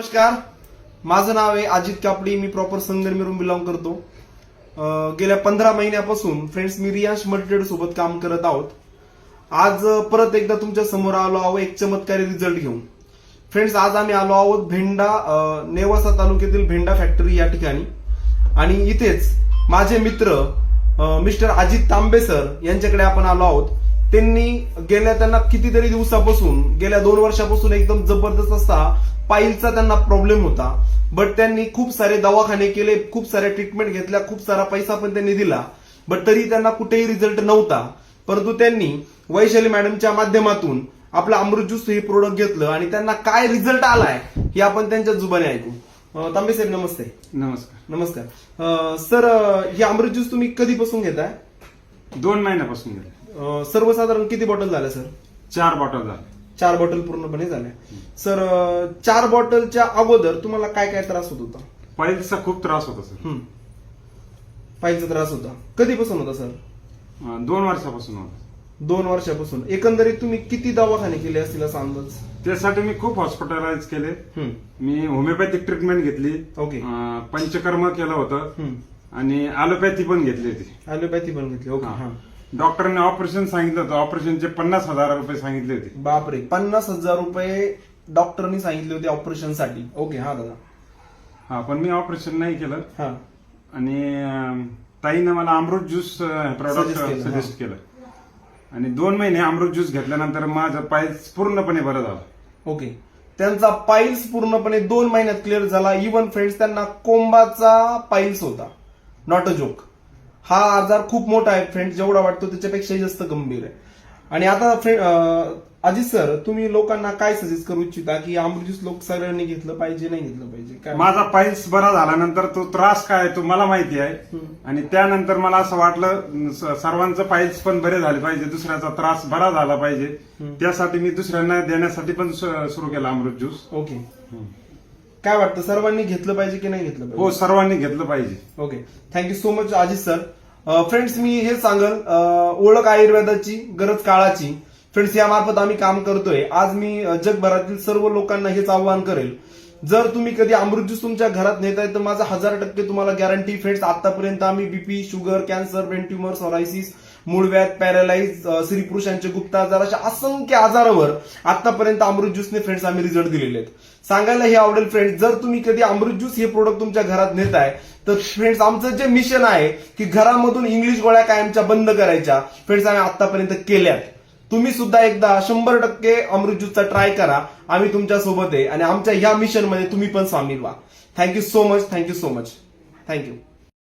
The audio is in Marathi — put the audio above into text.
नमस्कार, माझं नाव आहे अजित कापडी. मी प्रॉपर संगमनेरवरून बिलॉंग करतो. गेल्या 15 महिन्यापासून फ्रेंड्स मी रियांश मल्टीट्रेड सोबत काम करत आहोत. आज परत एकदा तुमच्या समोर आलो आहोत एक चमत्कारी रिझल्ट घेऊन. फ्रेंड्स, आज आम्ही आलो आहोत भेंडा नेवासा तालुक्यातील भेंडा फॅक्टरी या ठिकाणी. आणि इथेच माझे मित्र मिस्टर अजित तांबे सर यांच्याकडे आपण आलो आहोत. त्यांनी त्यांना कितीतरी दिवसापासून गेल्या 2 वर्षापासून एकदम जबरदस्त असा पाईलचा त्यांना प्रॉब्लेम होता. बट त्यांनी खूप सारे दवाखाने केले, खूप साऱ्या ट्रीटमेंट घेतल्या, खूप सारा पैसा पण त्यांनी दिला. बट तरी त्यांना कुठेही रिझल्ट नव्हता. परंतु त्यांनी वैशाली मॅडमच्या माध्यमातून आपलं अमृत ज्यूस हे प्रोडक्ट घेतलं आणि त्यांना काय रिझल्ट आलाय हे आपण त्यांच्या जुबाने ऐकू. तांबे साहेब नमस्ते. नमस्कार. नमस्कार सर. हे अमृत ज्यूस तुम्ही कधीपासून घेताय? 2 महिन्यापासून घेतलं. सर्वसाधारण किती बॉटल झाल्या सर? 4 बॉटल झाले. 4 बॉटल पूर्णपणे झाल्या. सर 4 बॉटलच्या अगोदर तुम्हाला काय काय त्रास होत होता? पाईल्सचा खूप त्रास होता सर. पाईलचा त्रास होता. कधीपासून होता सर? 2 वर्षापासून होता. 2 वर्षापासून. एकंदरीत तुम्ही किती दवाखाने केले असतील असा अंदाज? त्यासाठी मी खूप हॉस्पिटलाइज केले. मी होमिओपॅथिक ट्रीटमेंट घेतली. ओके. पंचकर्म केलं होतं आणि अलोपॅथी पण घेतली होती. अलोपॅथी पण घेतली. ओके. डॉक्टरने ऑपरेशन सांगितलं होतं. ऑपरेशनचे 50,000 रुपये सांगितले होते. बापरे, 50,000 रुपये डॉक्टरनी सांगितले होते ऑपरेशनसाठी. ओके. हा दादा. हा, पण मी ऑपरेशन नाही केलं. हा. आणि ताईनं मला अमृत ज्यूस प्रॉडक्ट सजेस्ट केलं. आणि 2 महिने अमृत ज्यूस घेतल्यानंतर माझं पाईल्स पूर्णपणे बरं झालं. ओके. त्यांचा पाईल्स पूर्णपणे 2 महिन्यात क्लिअर झाला. इव्हन फ्रेंड्स त्यांना कोंबाचा पाईल्स होता. Not a joke. हा आजार खूप मोठा आहे फ्रेंड्स, जेवढा वाटतो त्याच्यापेक्षाही जास्त गंभीर आहे. आणि आता अजित सर, तुम्ही लोकांना काय सजेस्ट करू इच्छिता की अमृत ज्यूस लोक सगळ्यांनी घेतलं पाहिजे, नाही घेतलं पाहिजे? काय माझा पाईल्स बरा झाल्यानंतर तो त्रास काय तो मला माहिती आहे. आणि त्यानंतर मला असं वाटलं सर्वांचं पाईल्स पण बरे झाले पाहिजे, दुसऱ्याचा त्रास बरा झाला पाहिजे. त्यासाठी मी दुसऱ्यांना देण्यासाठी पण सुरू केला अमृत ज्यूस. ओके. काय वाटतं, सर्वांनी घेतलं पाहिजे की नाही घेतलं पाहिजे? हो, सर्वांनी घेतलं पाहिजे. Okay. Thank you so much Ajit sir. Friends, मी हे सांगल, ओळख आयुर्वेदाची, गरज काळाची. फ्रेंड्स, यामार्फत आम्ही काम करतोय. आज मी जगभरातील सर्व लोकांना हेच आवाहन करेल, जर तुम्ही कधी अमृत ज्यूस तुमच्या घरात नेताय तर माझा 1000% तुम्हाला गॅरंटी. फ्रेंड्स, आतापर्यंत आम्ही BP, sugar, cancer, brain tumour, psoriasis, मूळव्याध, पॅरालाइज, स्त्री पुरुषांचे गुप्त आजार, अशा असंख्य आजारावर आतापर्यंत अमृत ज्यूसने फ्रेंड्स आम्ही रिझल्ट दिलेले आहेत. सांगायला हे आवडेल फ्रेंड्स, जर तुम्ही कधी अमृत ज्यूस हे प्रोडक्ट तुमच्या घरात नेताय तर फ्रेंड्स आमचं जे मिशन आहे की घरामधून इंग्लिश गोळ्या कायमच्या बंद करायच्या, फ्रेंड्स आम्ही आतापर्यंत केल्यात. तुम्ही सुद्धा एकदा 100% अमृत ज्यूसचा ट्राय करा. आम्ही तुमच्या सोबत आहे आणि आमच्या ह्या मिशनमध्ये तुम्ही पण सामील व्हा. Thank you so much. Thank you so much. Thank you.